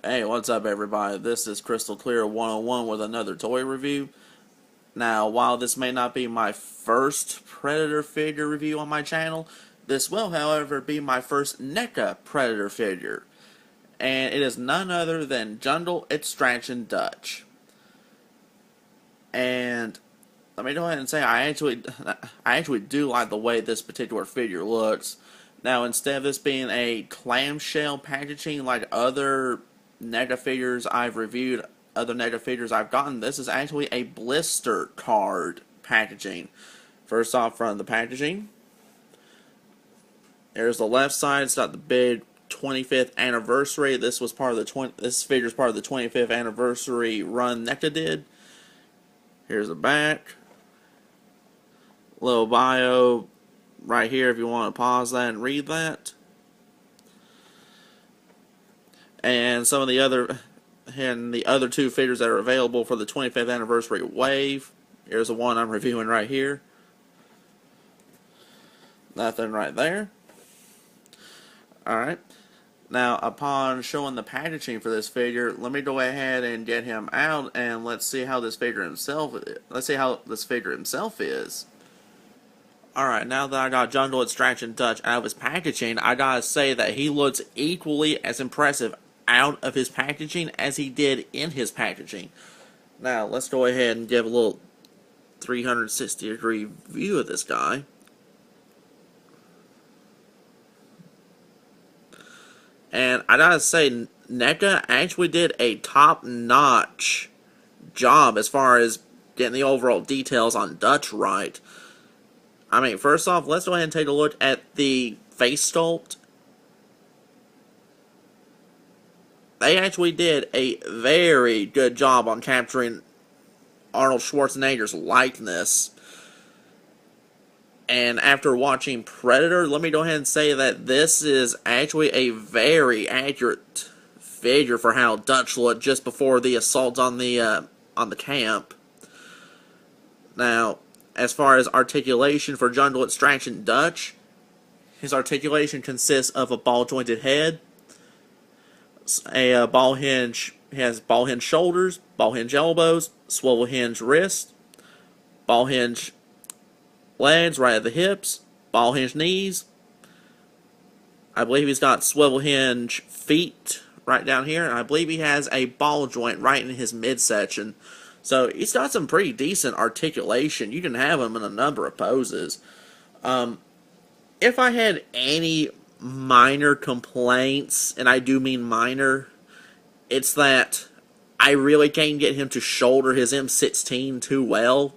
Hey, what's up everybody? This is Crystal Clear 101 with another toy review. Now, while this may not be my first Predator figure review on my channel, this will, however, be my first NECA Predator figure. And it is none other than Jundle Extraction Dutch. And let me go ahead and say I actually do like the way this particular figure looks. Now, instead of this being a clamshell packaging like other NECA figures I've reviewed, other NECA figures I've gotten, this is actually a blister card packaging. First off, from the packaging, there's the left side. It's got the big 25th anniversary. This was part of the this figure's part of the 25th anniversary run NECA did. Here's the back. Little bio right here if you want to pause that and read that. And some of the other two figures that are available for the 25th anniversary wave. Here's the one I'm reviewing right here. Nothing right there. Alright. Now, upon showing the packaging for this figure, let me go ahead and get him out and let's see how this figure himself is. Alright, now that I got Jundle Extraction Dutch out of his packaging, I gotta say that he looks equally as impressive out of his packaging as he did in his packaging. Now, let's go ahead and give a little 360-degree view of this guy. And I gotta say, NECA actually did a top-notch job as far as getting the overall details on Dutch right. I mean, first off, let's go ahead and take a look at the face sculpt. They actually did a very good job on capturing Arnold Schwarzenegger's likeness. And after watching Predator, let me go ahead and say that this is actually a very accurate figure for how Dutch looked just before the assault on the camp. Now, as far as articulation for Jundle Extraction Dutch, his articulation consists of a ball-jointed head, a ball hinge. He has ball hinge shoulders, ball hinge elbows, swivel hinge wrist, ball hinge legs right at the hips, ball hinge knees. I believe he's got swivel hinge feet right down here, and I believe he has a ball joint right in his midsection. So he's got some pretty decent articulation. You can have him in a number of poses. If I had any minor complaints, and I do mean minor, it's that I really can't get him to shoulder his M16 too well,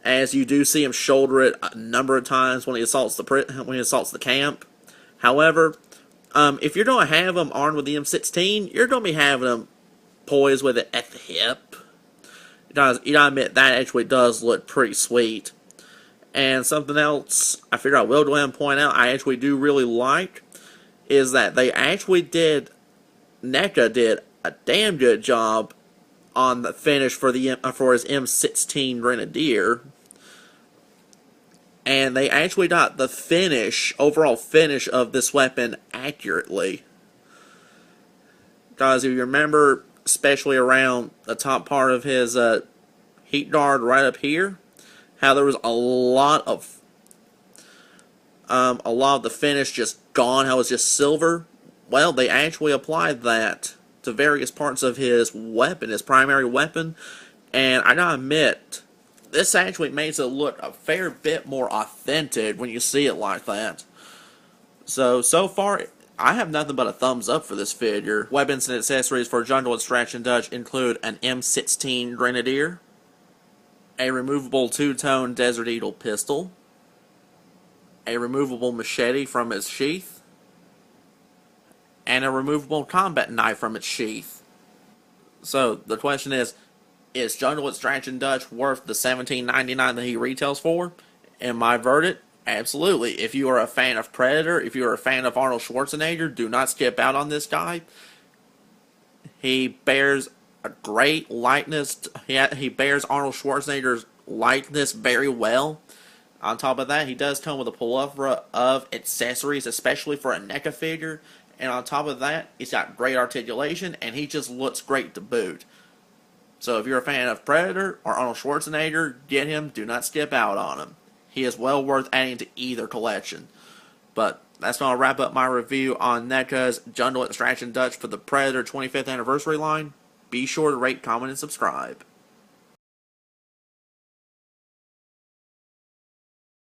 as you do see him shoulder it a number of times when he assaults the camp. However, if you're going to have him armed with the M16, you're going to be having him poised with it at the hip. You gotta admit, that actually does look pretty sweet. And something else I figure I will go ahead and point out I actually do really like is that NECA did a damn good job on the finish for his M16 Grenadier. And they actually got the overall finish of this weapon accurately. Because if you remember, especially around the top part of his heat guard right up here, how there was a lot of the finish just gone, how it was just silver. Well, they actually applied that to various parts of his weapon, his primary weapon, and I gotta admit, this actually makes it look a fair bit more authentic when you see it like that. So far, I have nothing but a thumbs up for this figure. Weapons and accessories for Jundle Extraction Dutch include an M16 Grenadier, a removable two-tone Desert Eagle pistol, a removable machete from its sheath, and a removable combat knife from its sheath. So, the question is Jundle Extraction Dutch worth the $17.99 that he retails for? And my verdict, absolutely. If you are a fan of Predator, if you are a fan of Arnold Schwarzenegger, do not skip out on this guy. He bears a great likeness. He bears Arnold Schwarzenegger's likeness very well. On top of that, he does come with a plethora of accessories, especially for a NECA figure. and on top of that, he's got great articulation, and he just looks great to boot. So if you're a fan of Predator or Arnold Schwarzenegger, get him. Do not skip out on him. He is well worth adding to either collection. But that's going to wrap up my review on NECA's Jungle Extraction Dutch for the Predator 25th Anniversary line. Be sure to rate, comment, and subscribe.